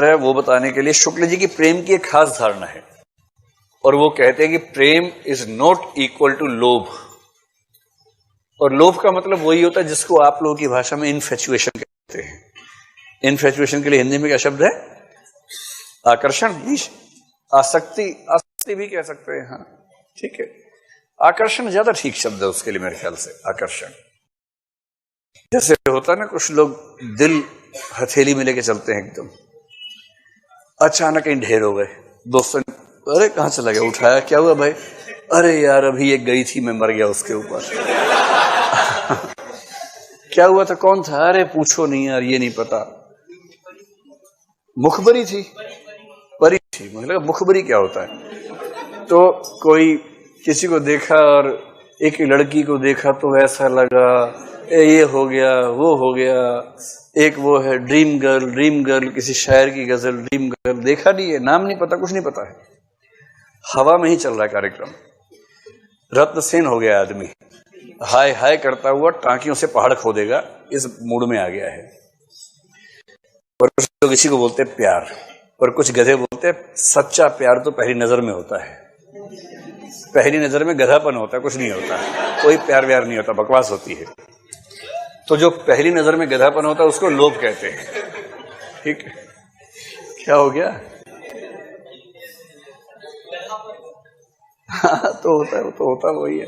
है वो बताने के लिए शुक्ल जी की प्रेम की एक खास धारणा है, और वो कहते हैं कि प्रेम इज नॉट इक्वल टू लोभ। और लोभ का मतलब वही होता है जिसको आप लोगों की भाषा में इनफैचुएशन कहते हैं। इनफैचुएशन के लिए हिंदी में क्या शब्द है? आकर्षण, आसक्ति, आसक्ति भी कह सकते हैं। हाँ ठीक है, आकर्षण ज्यादा ठीक शब्द है उसके लिए मेरे ख्याल से। आकर्षण जैसे होता है ना, कुछ लोग दिल हथेली में लेके चलते हैं, एकदम अचानक ही ढेर हो गए। दोस्तों ने, अरे कहाँ चला गया? उठाया, क्या हुआ भाई? अरे यार अभी एक गई थी, मैं मर गया उसके ऊपर। क्या हुआ था? कौन था? अरे पूछो नहीं यार, ये नहीं पता। मुखबरी थी, परी थी। मुझे लगा मुखबरी क्या होता है। तो कोई किसी को देखा और एक लड़की को देखा तो ऐसा लगा ये हो गया वो हो गया। एक वो है ड्रीम गर्ल, ड्रीम गर्ल किसी शायर की गजल, ड्रीम गर्ल देखा नहीं है, नाम नहीं पता, कुछ नहीं पता है, हवा में ही चल रहा है कार्यक्रम। रत्न सेन हो गया आदमी, हाय हाय करता हुआ टांकियों से पहाड़ खोदेगा, इस मूड में आ गया है। और कुछ लोग इसी को बोलते हैं प्यार, और कुछ गधे बोलते हैं सच्चा प्यार तो पहली नजर में होता है। पहली नजर में गधापन होता है, कुछ नहीं होता, कोई प्यार व्यार नहीं होता, बकवास होती है। तो जो पहली नजर में गधापन होता है उसको लोभ कहते हैं। ठीक है, क्या हो गया? हाँ तो होता है, तो होता वही है।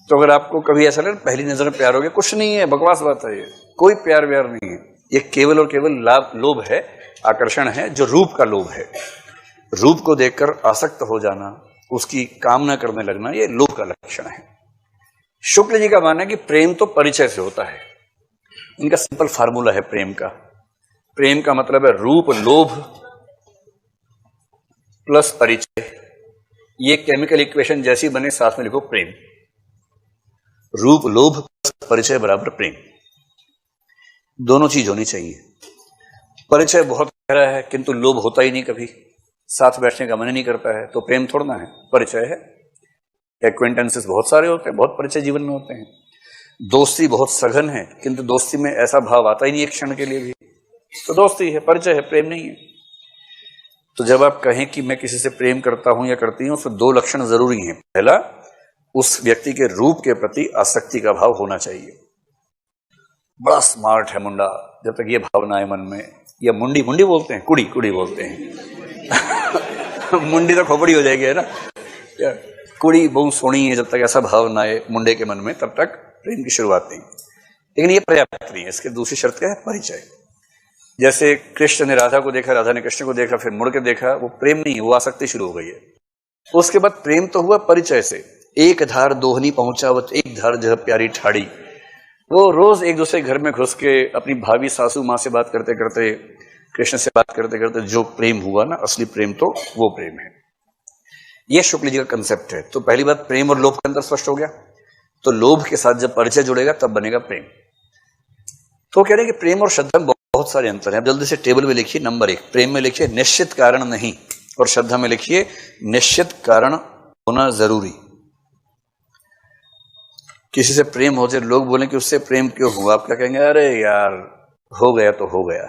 तो अगर आपको कभी ऐसा लगे पहली नजर में प्यार हो गया, कुछ नहीं है, बकवास बात है, ये कोई प्यार व्यार नहीं है। ये केवल और केवल लोभ है, आकर्षण है, जो रूप का लोभ है। रूप को देखकर आसक्त हो जाना, उसकी कामना करने लगना, ये लोभ का लक्षण है। शुक्ल जी का मानना है कि प्रेम तो परिचय से होता है। इनका सिंपल फार्मूला है प्रेम का। प्रेम का मतलब है रूप लोभ प्लस परिचय। ये केमिकल इक्वेशन जैसी बने, साथ में लिखो प्रेम। रूप लोभ प्लस परिचय बराबर प्रेम। दोनों चीज होनी चाहिए। परिचय बहुत गहरा है किंतु लोभ होता ही नहीं कभी, साथ बैठने का मन नहीं करता है, तो प्रेम थोड़ा ना है, परिचय है। एक्वेंटेंसेस बहुत सारे होते हैं, बहुत परिचय जीवन में होते हैं। दोस्ती बहुत सघन है किंतु दोस्ती में ऐसा भाव आता ही नहीं एक क्षण के लिए भी, तो दोस्ती है, परिचय है, प्रेम नहीं है। तो जब आप कहें कि मैं किसी से प्रेम करता हूं या करती हूं, तो दो लक्षण जरूरी हैं। पहला, उस व्यक्ति के रूप के प्रति आसक्ति का भाव होना चाहिए। बड़ा स्मार्ट है मुंडा, जब तक ये भावना है मन में, या मुंडी, मुंडी बोलते हैं, कुड़ी, कुड़ी बोलते हैं। मुंडी तो खोपड़ी हो जाएगी, है ना। कुड़ी बहुत सोनी है, जब तक ऐसा भाव ना आए मुंडे के मन में, तब तक प्रेम की शुरुआत नहीं। लेकिन ये पर्याप्त नहीं है, इसके दूसरी शर्त क्या है? परिचय। जैसे कृष्ण ने राधा को देखा, राधा ने कृष्ण को देखा, फिर मुड़ के देखा, वो प्रेम नहीं है, वो आसक्ति शुरू हो गई है। उसके बाद प्रेम तो हुआ परिचय से। एक धार दोहनी पहुंचावत एक धार जह प्यारी ठाड़ी। वो रोज एक दूसरे घर में घुस के अपनी भाभी सासू माँ से बात करते करते, कृष्ण से बात करते करते जो प्रेम हुआ ना, असली प्रेम तो वो प्रेम है। ये शुक्ल जी का कंसेप्ट है। तो पहली बात, प्रेम और लोभ का अंतर स्पष्ट हो गया। तो लोभ के साथ जब परिचय जुड़ेगा तब बनेगा प्रेम। तो कह रहे हैं कि प्रेम और श्रद्धा में बहुत सारे अंतर हैं। जल्दी से टेबल में लिखिए। नंबर 1, प्रेम में लिखिए निश्चित कारण नहीं, और श्रद्धा में लिखिए निश्चित कारण होना जरूरी। किसी से प्रेम हो जाए, लोग बोलें कि उससे प्रेम क्यों हुआ, आप क्या कहेंगे? अरे यार हो गया तो हो गया,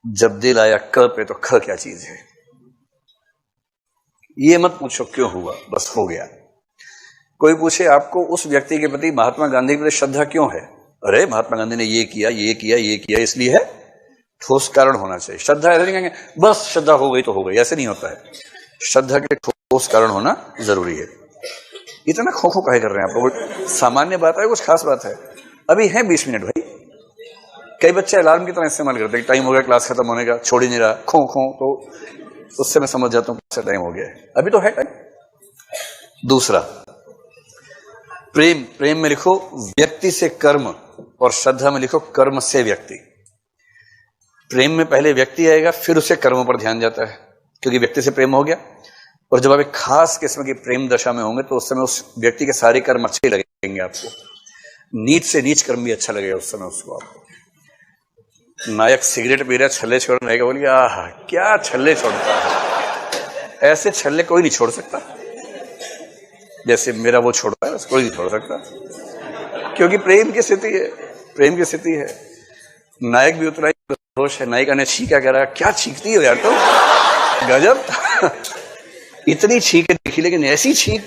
जब दिल आया क पे तो ख क्या चीज है। ये मत पूछो क्यों हुआ, बस हो गया। कोई पूछे आपको उस व्यक्ति के प्रति, महात्मा गांधी के प्रति श्रद्धा क्यों है? अरे महात्मा गांधी ने ये किया, ये किया, ये किया, इसलिए है। ठोस कारण होना चाहिए। श्रद्धा ऐसे नहीं कहेंगे बस श्रद्धा हो गई तो हो गई, ऐसे नहीं होता है। श्रद्धा के ठोस कारण होना जरूरी है। इतना खो खो काहे कर रहे हैं आप लोग? सामान्य बात है, कुछ खास बात है? अभी है 20 मिनट भाई। कई बच्चे अलार्म की तरह इस्तेमाल करते हैं, टाइम हो गया क्लास खत्म होने का, छोड़ ही नहीं रहा, खो खो, तो उससे मैं समझ जाता हूँ क्लास टाइम हो गया है, अभी तो है टाइम। दूसरा, प्रेम, प्रेम में लिखो व्यक्ति से कर्म, और श्रद्धा में लिखो कर्म से व्यक्ति। प्रेम में पहले व्यक्ति आएगा, फिर उसे कर्म पर ध्यान जाता है, क्योंकि व्यक्ति से प्रेम हो गया। और जब आप एक खास किस्म की प्रेम दशा में होंगे तो उस समय उस व्यक्ति के सारे कर्म अच्छे लगेंगे आपको। नीच से नीच कर्म भी अच्छा लगेगा उस समय उसको आपको। नायक सिगरेट पी रहा, छल्ले छोड़ रहेगा, बोलिए आह क्या छल्ले छोड़ता है। ऐसे छल्ले कोई नहीं छोड़ सकता, जैसे मेरा वो छोड़ता है, कोई नहीं छोड़ सकता, क्योंकि प्रेम की स्थिति है, प्रेम की स्थिति है। नायक भी उतना ही बेहोश है। नायिका ने छींका, कह रहा क्या छींकती हो यार तुम, गजब। इतनी छींकें देखी लेकिन ऐसी छींक,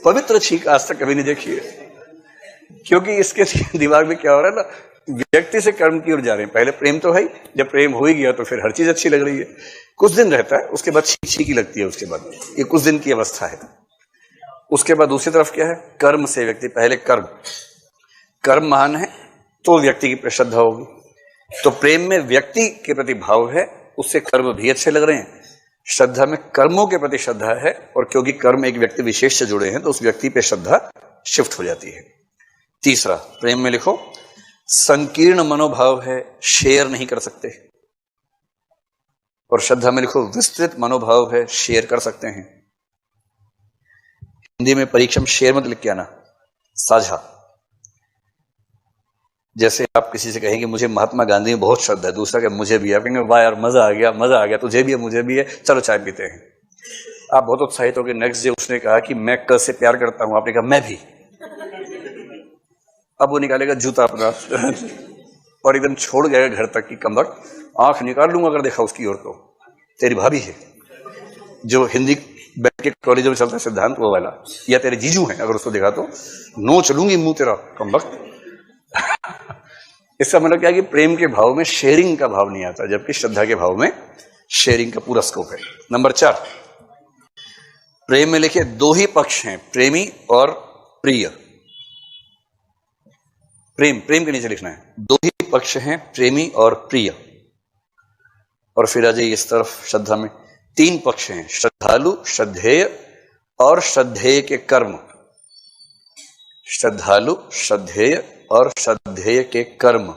पवित्र छींक आज तक कभी नहीं देखी है। क्योंकि इसके दिमाग में क्या हो रहा है ना, व्यक्ति से कर्म की ओर जा रहे हैं। पहले प्रेम तो है, जब प्रेम हो ही गया तो फिर हर चीज अच्छी लग रही है। कुछ दिन रहता है, उसके बाद छींकी लगती है। उसके बाद ये कुछ दिन की अवस्था है। उसके बाद दूसरी तरफ क्या है, कर्म से व्यक्ति, पहले कर्म महान है तो व्यक्ति की श्रद्धा होगी। तो प्रेम में व्यक्ति के प्रति भाव है, उससे कर्म भी अच्छे लग रहे हैं। श्रद्धा में कर्मों के प्रति श्रद्धा है, और क्योंकि कर्म एक व्यक्ति विशेष से जुड़े हैं तो उस व्यक्ति पे श्रद्धा शिफ्ट हो जाती है। तीसरा, प्रेम में लिखो संकीर्ण मनोभाव है, शेयर नहीं कर सकते। और श्रद्धा में लिखो विस्तृत मनोभाव है, शेयर कर सकते हैं। हिंदी में परीक्षा में शेयर मत लिख के आना, साझा। जैसे आप किसी से कहेंगे मुझे महात्मा गांधी में बहुत श्रद्धा है, दूसरा कहे मुझे भी है, आप कहेंगे वाह यार मजा आ गया, तुझे भी है मुझे भी है, चलो चाय पीते हैं। आप बहुत उत्साहित हो गए। नेक्स्ट डे उसने कहा कि मैं कल से प्यार करता हूं, आपने कहा मैं भी। अब वो निकालेगा जूता अपना और एकदम छोड़ गया घर तक की कमबख्त, आंख निकाल लूंगा अगर देखा उसकी ओर तो तेरी भाभी है। जो हिंदी बैठ के कॉलेजों में चलता है सिद्धांत वो वाला, या तेरे जीजू हैं, अगर उसको देखा तो नोच लूंगी मुंह तेरा कमबख्त। इसका मतलब क्या है कि प्रेम के भाव में शेयरिंग का भाव नहीं आता, जबकि श्रद्धा के भाव में शेयरिंग का पूरा स्कोप है। नंबर 4, प्रेम में लिखे दो ही पक्ष हैं, प्रेमी और प्रिय। प्रेम के नीचे लिखना है दो ही पक्ष हैं, प्रेमी और प्रिय। और फिर आ जाइए इस तरफ, श्रद्धा में 3 पक्ष हैं, श्रद्धालु, श्रद्धेय और श्रद्धेय के कर्म। श्रद्धालु, श्रद्धेय और श्रद्धेय के कर्म।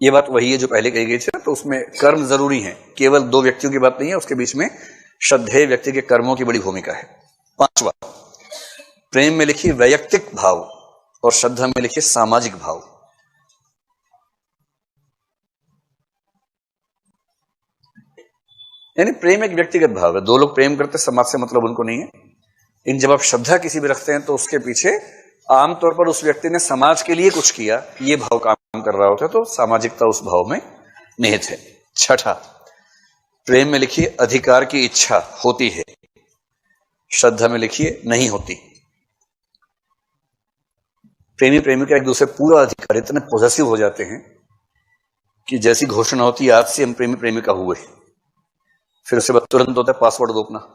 ये बात वही है जो पहले कही गई थी ना, तो उसमें कर्म जरूरी है, केवल 2 व्यक्तियों की बात नहीं है, उसके बीच में श्रद्धेय व्यक्ति के कर्मों की बड़ी भूमिका है। 5वां, प्रेम में लिखिए वैयक्तिक भाव और श्रद्धा में लिखिए सामाजिक भाव। यानी प्रेम एक व्यक्तिगत भाव है, 2 लोग प्रेम करते, समाज से मतलब उनको नहीं है। इन जब आप श्रद्धा किसी भी रखते हैं तो उसके पीछे आमतौर पर उस व्यक्ति ने समाज के लिए कुछ किया, ये भाव काम कर रहा होता है, तो सामाजिकता उस भाव में निहित है। 6ठा, प्रेम में लिखिए अधिकार की इच्छा होती है, श्रद्धा में लिखिए नहीं होती। प्रेमी प्रेमिका एक दूसरे पूरा अधिकार, इतने पॉजेसिव हो जाते हैं कि जैसी घोषणा होती है आज से हम प्रेमी प्रेमिका हुए, फिर उसके बाद तुरंत होता है पासवर्ड दो अपना।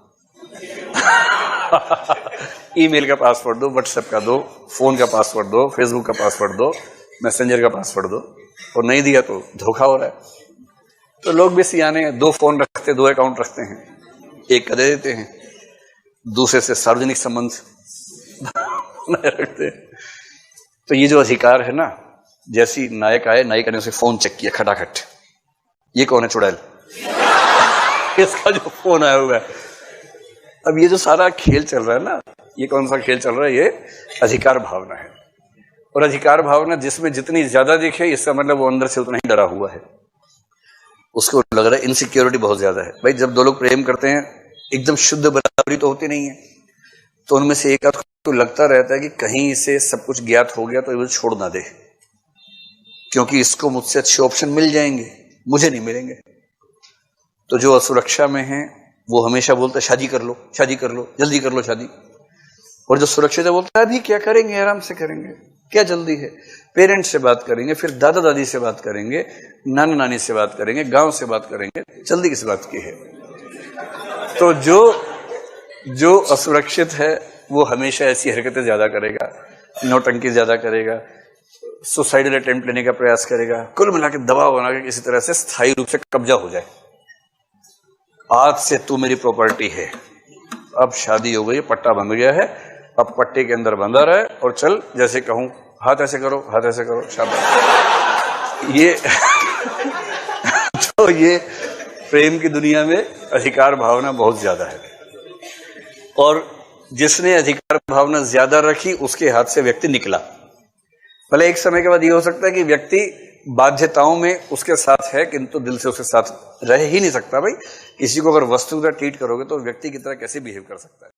ईमेल का पासवर्ड दो, व्हाट्सएप का दो, फोन का पासवर्ड दो, फेसबुक का पासवर्ड दो, मैसेंजर का पासवर्ड दो, और नहीं दिया तो धोखा हो रहा है। तो लोग भी सियाने हैं, 2 फोन रखते, 2 अकाउंट रखते हैं, एक का दे देते हैं, दूसरे से सार्वजनिक संबंध रखते हैं। तो ये जो अधिकार है ना, जैसी नायक आए, नायिका ने उसे फोन चेक किया खटाखट, ये कौन है चुड़ैल, इसका जो फोन आया हुआ है। अब ये जो सारा खेल चल रहा है ना, ये कौन सा खेल चल रहा है, ये अधिकार भावना है। और अधिकार भावना जिसमें जितनी ज्यादा दिखे, इसका मतलब वो अंदर से उतना ही डरा हुआ है, उसको लग रहा है इनसिक्योरिटी बहुत ज्यादा है। भाई जब 2 लोग प्रेम करते हैं, एकदम शुद्ध बराबरी तो होती नहीं है, तो उनमें से एक तो लगता रहता है कि कहीं इसे सब कुछ ज्ञात हो गया तो ये छोड़ ना दे, क्योंकि इसको मुझसे अच्छे ऑप्शन मिल जाएंगे, मुझे नहीं मिलेंगे। तो जो असुरक्षा में है वो हमेशा बोलता है शादी कर लो, शादी कर लो, जल्दी कर लो शादी। और जो सुरक्षित है बोलता है अभी क्या करेंगे, आराम से करेंगे, क्या जल्दी है, पेरेंट्स से बात करेंगे, फिर दादा दादी से बात करेंगे, नाना नानी से बात करेंगे, गांव से बात करेंगे, जल्दी किस बात की है। तो जो असुरक्षित है वो हमेशा ऐसी हरकतें ज्यादा करेगा, नौटंकी ज्यादा करेगा, सुसाइडल अटेम्प्ट लेने का प्रयास करेगा, कुल मिला के दबाव बना के किसी तरह से स्थायी रूप से कब्जा हो जाए। आज से तू मेरी प्रॉपर्टी है, अब शादी हो गई, पट्टा बंध गया है, अब पट्टे के अंदर बंधा रहे और चल जैसे कहूं, हाथ ऐसे करो, हाथ ऐसे करो, शाबाश। ये तो ये प्रेम की दुनिया में अधिकार भावना बहुत ज्यादा है, और जिसने अधिकार भावना ज्यादा रखी उसके हाथ से व्यक्ति निकला। भले एक समय के बाद ये हो सकता है कि व्यक्ति बाध्यताओं में उसके साथ है, किंतु दिल से उसके साथ रह ही नहीं सकता। भाई किसी को अगर वस्तु की तरह ट्रीट करोगे तो व्यक्ति की तरह कैसे बिहेव कर सकता है।